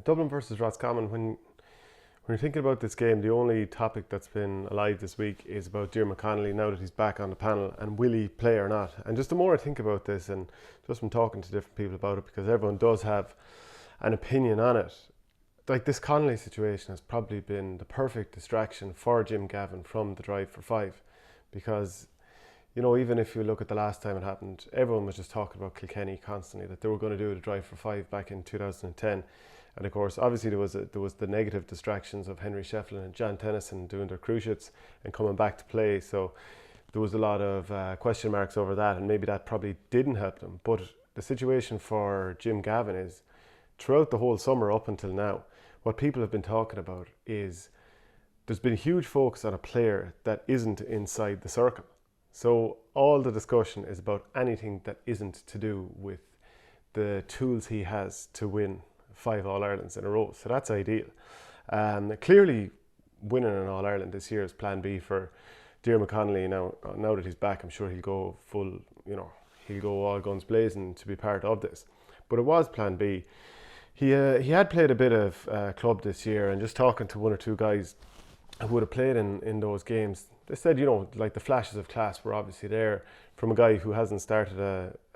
Dublin versus Roscommon. When you're thinking about this game, the only topic that's been alive this week is about Diarmuid Connolly now that he's back on the panel, and will he play or not? And just the more I think about this, and just from talking to different people about it, because everyone does have an opinion on it, like this Connolly situation has probably been the perfect distraction for Jim Gavin from the drive for five, because even if you look at the last time it happened, everyone was just talking about Kilkenny constantly, that they were going to do the drive for five back in 2010. And of course, obviously there was the negative distractions of Henry Shefflin and John Tennyson doing their cruciates and coming back to play. So there was a lot of question marks over that, and maybe that probably didn't help them. But the situation for Jim Gavin is, throughout the whole summer up until now, what people have been talking about is there's been a huge focus on a player that isn't inside the circle. So all the discussion is about anything that isn't to do with the tools he has to win 5 All-Irelands in a row. So that's ideal. Clearly, winning an All-Ireland this year is plan B for Diarmuid Connolly. Now that he's back, I'm sure he'll go full, he'll go all guns blazing to be part of this. But it was plan B. He had played a bit of club this year, and just talking to one or two guys who would have played in those games, they said, like the flashes of class were obviously there from a guy who hasn't started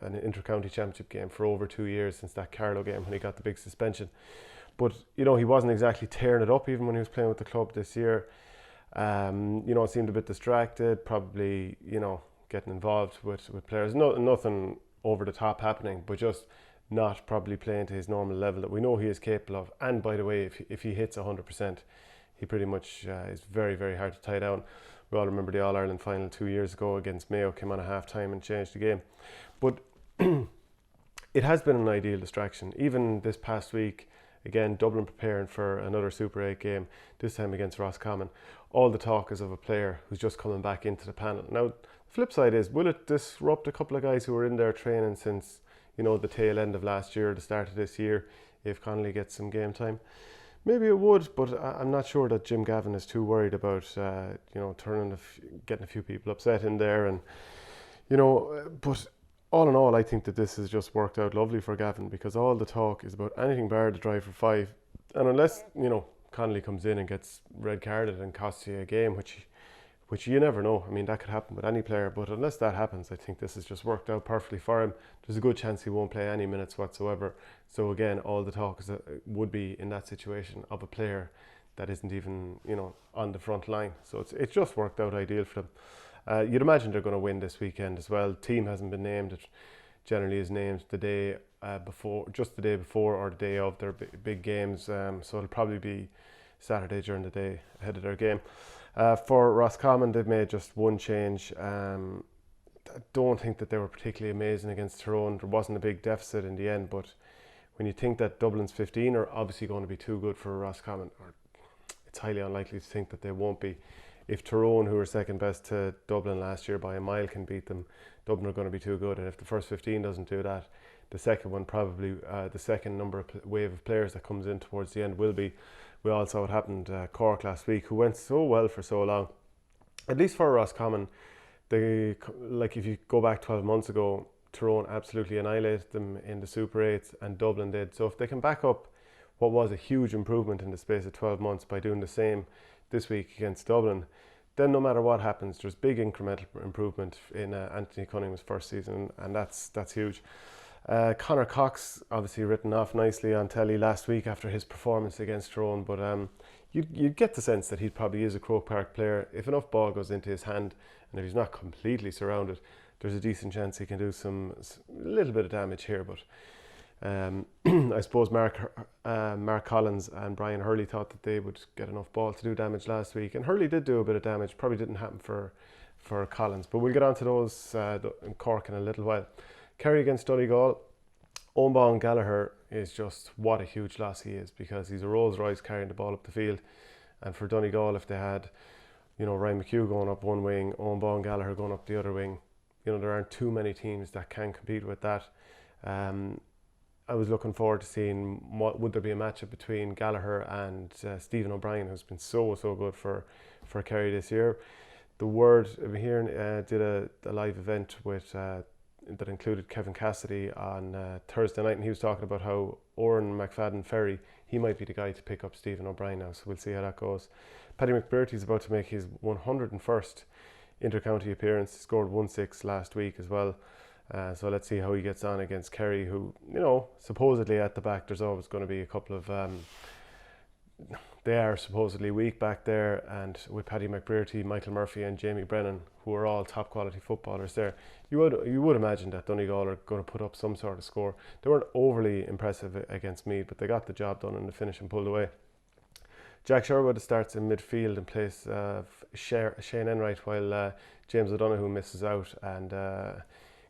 an inter-county championship game for over 2 years since that Carlow game when he got the big suspension. But, he wasn't exactly tearing it up even when he was playing with the club this year. Seemed a bit distracted, probably, getting involved with players. Nothing over the top happening, but just not probably playing to his normal level that we know he is capable of. And by the way, if he hits 100%, he pretty much is very, very hard to tie down. We all remember the All-Ireland final 2 years ago against Mayo, came on a half-time and changed the game. But it has been an ideal distraction. Even this past week, again, Dublin preparing for another Super 8 game, this time against Roscommon. All the talk is of a player who's just coming back into the panel. Now, the flip side is, will it disrupt a couple of guys who were in there training since, the tail end of last year, the start of this year, if Connolly gets some game time? Maybe it would, but I'm not sure that Jim Gavin is too worried about, getting a few people upset in there. And, but all in all, I think that this has just worked out lovely for Gavin, because all the talk is about anything bar the drive for five. And unless, Connolly comes in and gets red carded and costs you a game, which you never know. I mean, that could happen with any player, but unless that happens, I think this has just worked out perfectly for him. There's a good chance he won't play any minutes whatsoever. So again, all the talk would be in that situation of a player that isn't even, on the front line. So it's just worked out ideal for them. You'd imagine they're going to win this weekend as well. Team hasn't been named. It generally is named the day before, just the day before or the day of their big games. So it'll probably be Saturday during the day ahead of their game. For Roscommon, they've made just one change. I don't think that they were particularly amazing against Tyrone. There wasn't a big deficit in the end, but when you think that Dublin's 15 are obviously going to be too good for Roscommon, or it's highly unlikely to think that they won't be. If Tyrone, who were second best to Dublin last year by a mile, can beat them, Dublin are going to be too good. And if the first 15 doesn't do that, the second one probably, the second wave of players that comes in towards the end will be. We all saw what happened Cork last week, who went so well for so long. At least for Roscommon, if you go back 12 months ago, Tyrone absolutely annihilated them in the Super 8s, and Dublin did. So if they can back up what was a huge improvement in the space of 12 months by doing the same this week against Dublin, then no matter what happens, there's big incremental improvement in Anthony Cunningham's first season, and that's huge. Conor Cox obviously written off nicely on telly last week after his performance against Tyrone, but you get the sense that he probably is a Croke Park player. If enough ball goes into his hand, and if he's not completely surrounded, there's a decent chance he can do a little bit of damage here. But I suppose Mark Collins and Brian Hurley thought that they would get enough ball to do damage last week, and Hurley did do a bit of damage. Probably didn't happen for Collins, but we'll get on to those in Cork in a little while. Kerry against Donegal. Owen Gallagher is just, what a huge loss he is, because he's a Rolls Royce carrying the ball up the field. And for Donegal, if they had, Ryan McHugh going up one wing, Owen Gallagher going up the other wing, there aren't too many teams that can compete with that. I was looking forward to seeing would there be a matchup between Gallagher and Stephen O'Brien, who's been so good for Kerry this year. The Word, I'm hearing, did a live event with that included Kevin Cassidy on Thursday night, and he was talking about how Oran McFadden Ferry, he might be the guy to pick up Stephen O'Brien now, so we'll see how that goes. Paddy McBrearty is about to make his 101st inter-county appearance. He scored 1-6 last week as well. So let's see how he gets on against Kerry, who, supposedly at the back there's always going to be a couple of they are supposedly weak back there, and with Paddy McBrearty, Michael Murphy and Jamie Brennan, who are all top quality footballers there, you would imagine that Donegal are going to put up some sort of score. They weren't overly impressive against Meath, but they got the job done in the finish and pulled away. Jack Sherwood starts in midfield in place of Shane Enright, while James O'Donoghue misses out, and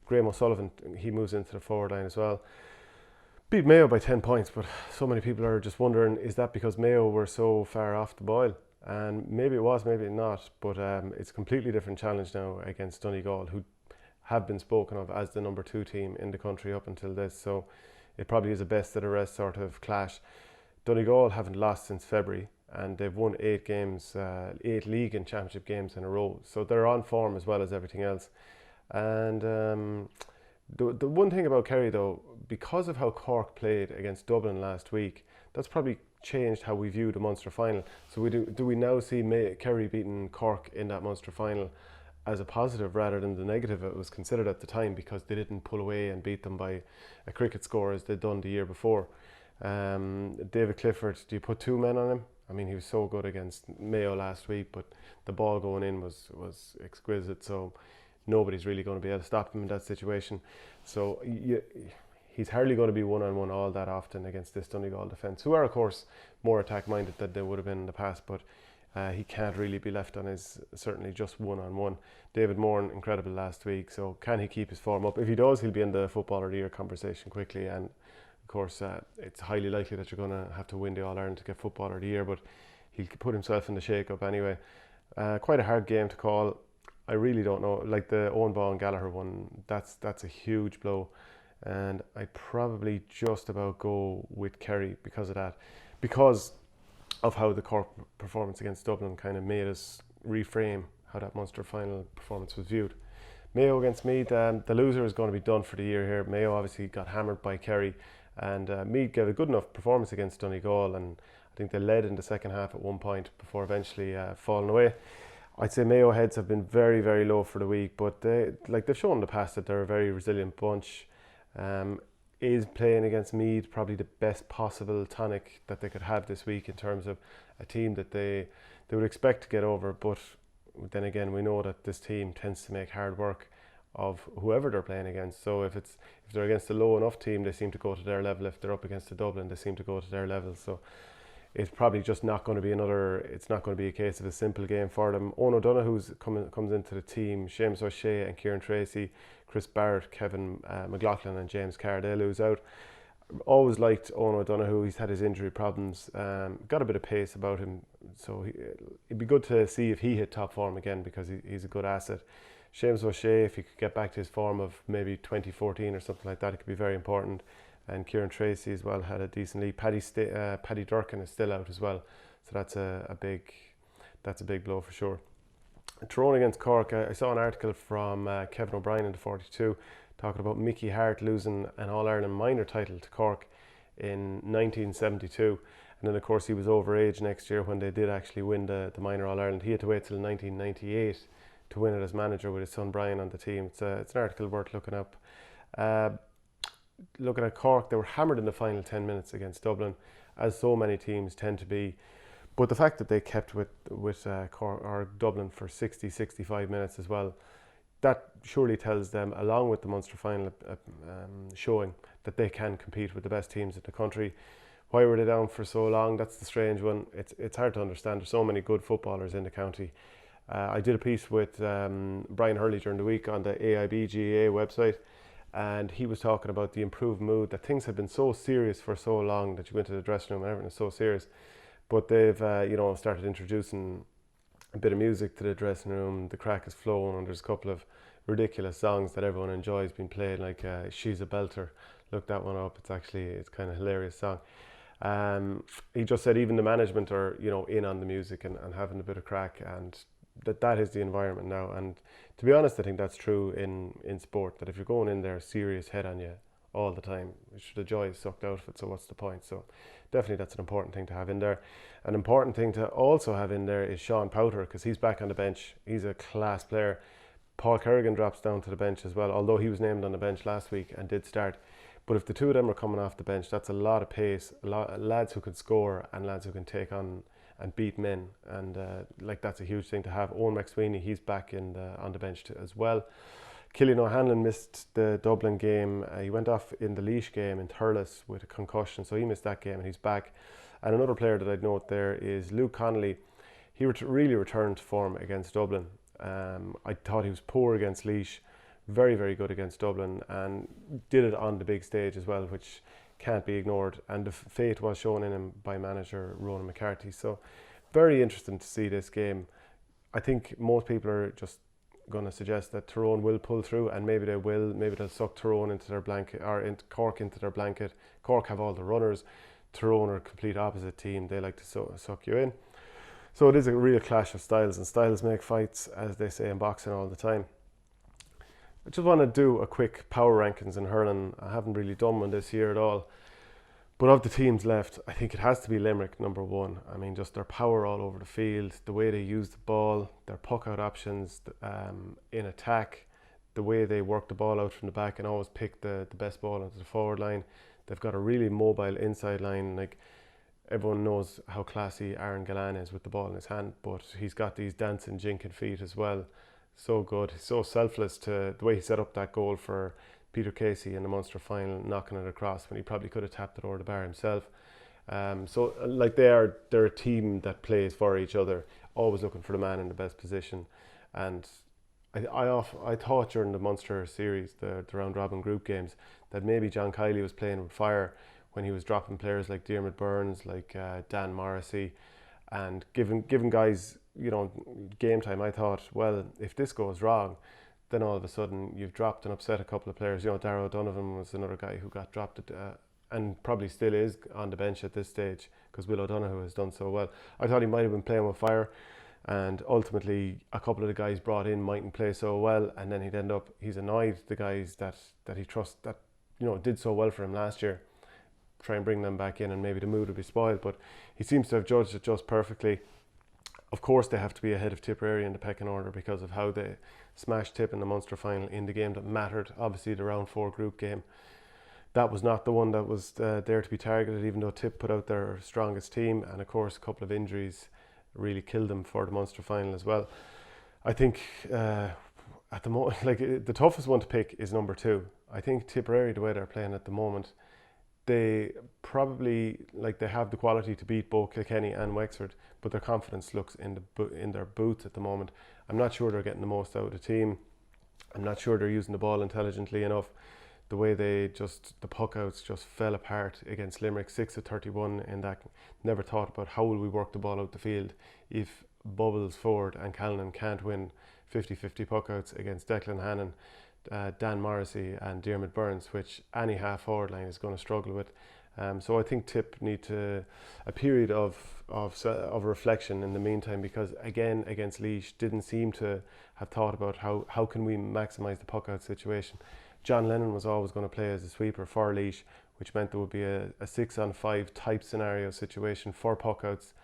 Graham O'Sullivan, he moves into the forward line as well. Beat Mayo by 10 points, but so many people are just wondering, is that because Mayo were so far off the boil? And maybe it was, maybe not, but it's a completely different challenge now against Donegal, who have been spoken of as the number 2 team in the country up until this, so it probably is a best of the rest sort of clash. Donegal haven't lost since February, and they've won 8 games, 8 league and championship games in a row, so they're on form as well as everything else. And the one thing about Kerry, though, because of how Cork played against Dublin last week, that's probably changed how we view the Munster final. So do we now see Kerry beating Cork in that Munster final as a positive rather than the negative it was considered at the time, because they didn't pull away and beat them by a cricket score as they'd done the year before? David Clifford, do you put 2 men on him? I mean, he was so good against Mayo last week, but the ball going in was exquisite, so nobody's really going to be able to stop him in that situation. So he's hardly going to be one-on-one all that often against this Donegal defence, who are, of course, more attack-minded than they would have been in the past, but he can't really be left on his, certainly just one-on-one. David Moran, incredible last week, so can he keep his form up? If he does, he'll be in the Footballer of the Year conversation quickly, and of course, it's highly likely that you're going to have to win the All-Ireland to get Footballer of the Year, but he'll put himself in the shake-up anyway. Quite a hard game to call. I really don't know. Like the Owen Baugh and Gallagher one, that's a huge blow, and I'd probably just about go with Kerry because of that, because of how the Cork performance against Dublin kind of made us reframe how that Munster final performance was viewed. Mayo against Meath, the loser is going to be done for the year here. Mayo obviously got hammered by Kerry, and Meath gave a good enough performance against Donegal, and I think they led in the second half at one point before eventually falling away. I'd say Mayo heads have been very, very low for the week, but they've shown in the past that they're a very resilient bunch. Is playing against Meath probably the best possible tonic that they could have this week in terms of a team that they would expect to get over, but then again, we know that this team tends to make hard work of whoever they're playing against. So if they're against a low enough team, they seem to go to their level. If they're up against a Dublin, they seem to go to their level. So it's probably just not going to be it's not going to be a case of a simple game for them. Owen O'Donoghue comes into the team, Seamus O'Shea and Kieran Tracy, Chris Barrett, Kevin McLaughlin and James Carr, they lose out. Always liked Owen O'Donoghue. He's had his injury problems, got a bit of pace about him, so it'd be good to see if he hit top form again, because he's a good asset. Seamus O'Shea, if he could get back to his form of maybe 2014 or something like that, it could be very important. And Kieran Tracy as well had a decent lead. Paddy Durkin is still out as well, so that's a big blow for sure. Tyrone against Cork, I saw an article from Kevin O'Brien in the 42 talking about Mickey Hart losing an All-Ireland minor title to Cork in 1972, and then of course he was overage next year when they did actually win the minor All-Ireland. He had to wait till 1998 to win it as manager with his son Brian on the team. It's an article worth looking up. Looking at Cork, they were hammered in the final 10 minutes against Dublin, as so many teams tend to be. But the fact that they kept with Cork or Dublin for 60-65 minutes as well, that surely tells them, along with the Munster final showing, that they can compete with the best teams in the country. Why were they down for so long? That's the strange one. It's hard to understand. There's so many good footballers in the county. I did a piece with Brian Hurley during the week on the AIBGA website, and he was talking about the improved mood, that things have been so serious for so long that you go into the dressing room and everything is so serious. But they've started introducing a bit of music to the dressing room. The crack is flowing, and there's a couple of ridiculous songs that everyone enjoys being played, like She's a Belter. Look that one up. It's kind of a hilarious song. He just said even the management are in on the music and having a bit of crack, and that is the environment now. And to be honest, I think that's true in sport, that if you're going in there serious head on you all the time, the joy is sucked out of it, so what's the point? So definitely that's an important thing to have in there. An important thing to also have in there is Sean Powter, because he's back on the bench. He's a class player. Paul Kerrigan drops down to the bench as well, although he was named on the bench last week and did start. But if the two of them are coming off the bench, that's a lot of pace, a lot of lads who can score and lads who can take on and beat men, and that's a huge thing to have. Owen McSweeney, he's back on the bench as well. Cillian O'Hanlon missed the Dublin game. He went off in the Laois game in Thurles with a concussion, so he missed that game and he's back. And another player that I'd note there is Luke Connolly. He really returned to form against Dublin. I thought he was poor against Laois, very, very good against Dublin, and did it on the big stage as well, which can't be ignored. And the faith was shown in him by manager Ronan McCarthy. So very interesting to see this game. I think most people are just going to suggest that Tyrone will pull through, and maybe they will. Maybe they'll suck Tyrone into their blanket, or Cork into their blanket. Cork have all the runners. Tyrone are a complete opposite team. They like to suck you in. So it is a real clash of styles, and styles make fights, as they say in boxing all the time. I just want to do a quick power rankings in hurling. I haven't really done one this year at all. But of the teams left, I think it has to be Limerick number one. I mean, just their power all over the field, the way they use the ball, their puck out options in attack, the way they work the ball out from the back and always pick the best ball into the forward line. They've got a really mobile inside line. Like, everyone knows how classy Aaron Gillan is with the ball in his hand, but he's got these dancing, jinking feet as well. So good. He's so selfless to the way he set up that goal for Peter Casey in the Munster final, knocking it across when he probably could have tapped it over the bar himself. They're a team that plays for each other, always looking for the man in the best position. And I thought during the Munster series, the round robin group games, that maybe John Kiley was playing with fire when he was dropping players like Diarmuid Burns, like Dan Morrissey, and giving guys, game time. I thought, well, if this goes wrong, then all of a sudden you've dropped and upset a couple of players. Darragh O'Donovan was another guy who got dropped and probably still is on the bench at this stage because Will O'Donoghue has done so well. I thought he might have been playing with fire, and ultimately a couple of the guys brought in mightn't play so well, and then he's annoyed the guys that he trusts, that did so well for him last year, try and bring them back in, and maybe the mood will be spoiled. But he seems to have judged it just perfectly. Of course, they have to be ahead of Tipperary in the pecking order because of how they smashed Tip in the Munster final in the game that mattered. Obviously, the round 4 group game, that was not the one that was there to be targeted, even though Tip put out their strongest team. And of course, a couple of injuries really killed them for the Munster final as well. I think at the moment, the toughest one to pick is number 2. I think Tipperary, the way they're playing at the moment, they probably they have the quality to beat both Kilkenny and Wexford, but their confidence looks in their boots at the moment. I'm not sure they're getting the most out of the team. I'm not sure they're using the ball intelligently enough. The way the puck outs just fell apart against Limerick, 6 of 31 in that. Never thought about how will we work the ball out the field if Bubbles, Ford and Callanan can't win 50-50 puck outs against Declan Hannon, Dan Morrissey and Diarmuid Burns, which any half forward line is going to struggle with. So I think Tip need a period of reflection in the meantime, because again against Laois didn't seem to have thought about how can we maximise the puck out situation. John Lennon was always going to play as a sweeper for Laois, which meant there would be a 6-on-5 type scenario situation for puck outs,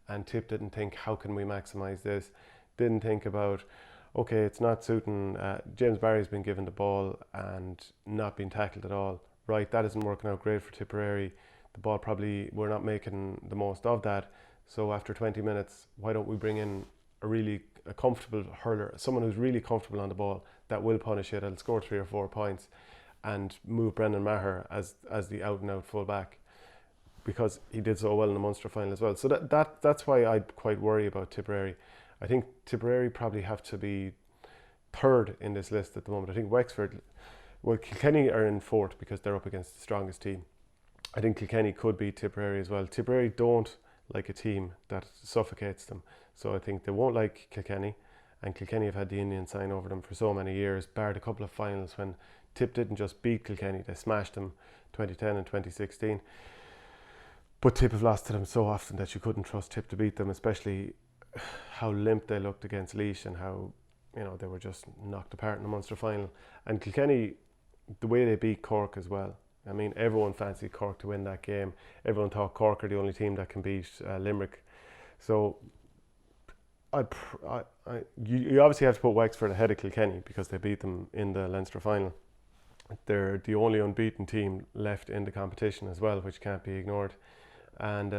and Tip didn't think how can we maximise this. Didn't think about, okay, it's not suiting, James Barry's been given the ball and not been tackled at all. Right, that isn't working out great for Tipperary. The ball probably, we're not making the most of that. So after 20 minutes, why don't we bring in a comfortable hurler, someone who's really comfortable on the ball, that will punish it, and score 3 or 4 points, and move Brendan Maher as the out and out full back, because he did so well in the Munster final as well. So that's why I'd quite worry about Tipperary. I think Tipperary probably have to be 3rd in this list at the moment. I think Wexford, Kilkenny are in 4th because they're up against the strongest team. I think Kilkenny could beat Tipperary as well. Tipperary don't like a team that suffocates them, so I think they won't like Kilkenny, and Kilkenny have had the Indian sign over them for so many years, barred a couple of finals when Tip didn't just beat Kilkenny, they smashed them 2010 and 2016. But Tip have lost to them so often that you couldn't trust Tip to beat them, especially how limp they looked against Laois and how, they were just knocked apart in the Munster final. And Kilkenny, the way they beat Cork as well. I mean, everyone fancied Cork to win that game. Everyone thought Cork are the only team that can beat Limerick. So you obviously have to put Wexford ahead of Kilkenny because they beat them in the Leinster final. They're the only unbeaten team left in the competition as well, which can't be ignored. And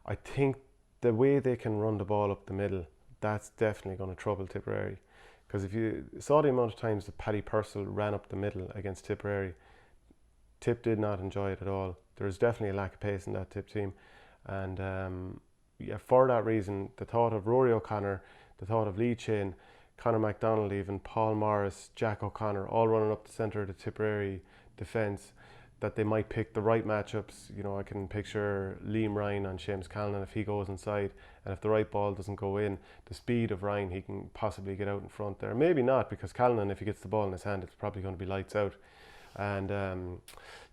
I think the way they can run the ball up the middle, that's definitely going to trouble Tipperary. Because if you saw the amount of times that Paddy Purcell ran up the middle against Tipperary, Tip did not enjoy it at all. There's definitely a lack of pace in that Tip team. And for that reason, the thought of Rory O'Connor, the thought of Lee Chin, Conor MacDonald even, Paul Morris, Jack O'Connor, all running up the centre of the Tipperary defence, that they might pick the right matchups. I can picture Liam Ryan on Seamus Callan if he goes inside, and if the right ball doesn't go in, the speed of Ryan, he can possibly get out in front there. Maybe not, because Callan, if he gets the ball in his hand, it's probably going to be lights out. And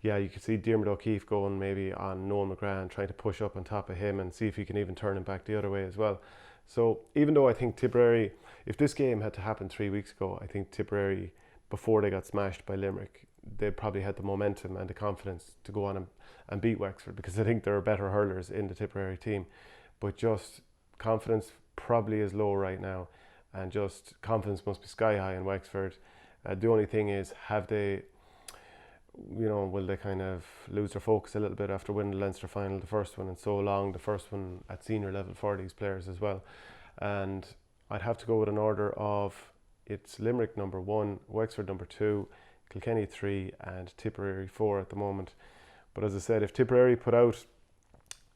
you could see Diarmuid O'Keefe going maybe on Noel McGrath, trying to push up on top of him and see if he can even turn him back the other way as well. So even though I think Tipperary, if this game had to happen 3 weeks ago, I think Tipperary, before they got smashed by Limerick, they probably had the momentum and the confidence to go on and beat Wexford, because I think there are better hurlers in the Tipperary team. But just confidence probably is low right now, and just confidence must be sky high in Wexford. The only thing is, have they, will they kind of lose their focus a little bit after winning the Leinster final, the first one in so long, the first one at senior level for these players as well. And I'd have to go with an order of, it's Limerick number 1, Wexford number 2, Kilkenny 3 and Tipperary 4 at the moment. But as I said, if Tipperary put out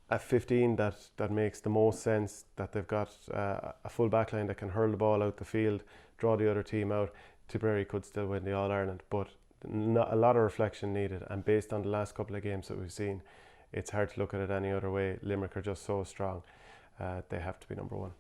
a 15 that makes the most sense, that they've got a full backline that can hurl the ball out the field, draw the other team out, Tipperary could still win the All-Ireland. But not a lot of reflection needed, and based on the last couple of games that we've seen, it's hard to look at it any other way. Limerick are just so strong. They have to be number 1.